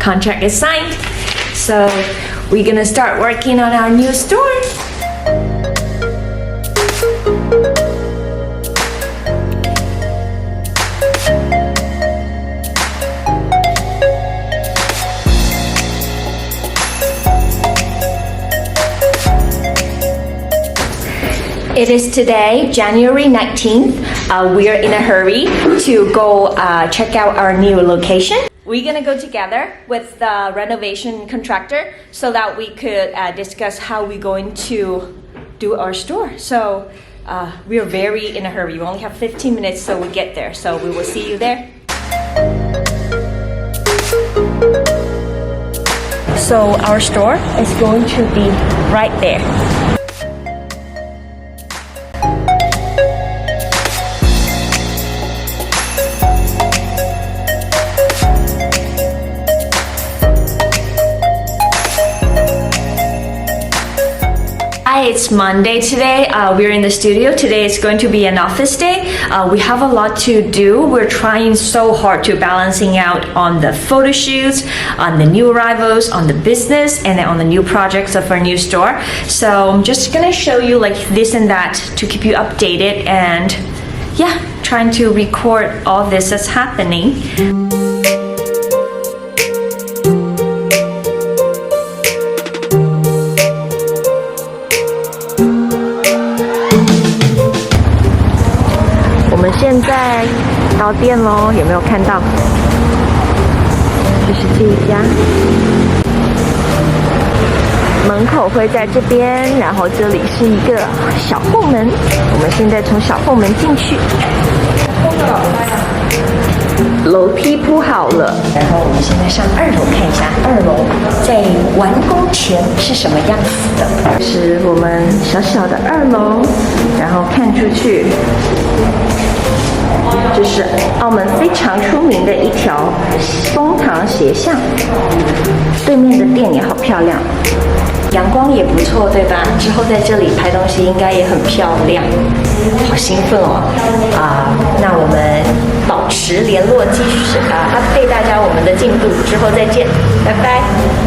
contract is signed. So we're gonna start working on our new store. It is today, January 19th. We are in a hurry to go check out our new location. We're gonna go together with the renovation contractor so that we could discuss how we're going to do our store. So we are very in a hurry. We only have 15 minutes so we get there. So we will see you there. So our store is going to be right there. Hi, it's Monday today. We're in the studio. Today is going to be an office day. We have a lot to do. We're trying so hard to balancing out on the photo shoots, on the new arrivals, on the business, and then on the new projects of our new store. So I'm just gonna show you like this and that to keep you updated, and yeah, trying to record all this that's happening.现在到店咯，有没有看到？就是这一家，门口会在这边，然后这里是一个小后门，我们现在从小后门进去。楼梯铺好了，然后我们现在上2楼看一下2楼在完工前是什么样子的。这是我们小小的2楼，然后看出去。这是澳门非常出名的一条风塘斜巷，对面的店也好漂亮，阳光也不错，对吧？之后在这里拍东西应该也很漂亮，好兴奋哦！那我们保持联络，继续update大家我们的进度，之后再见，拜拜。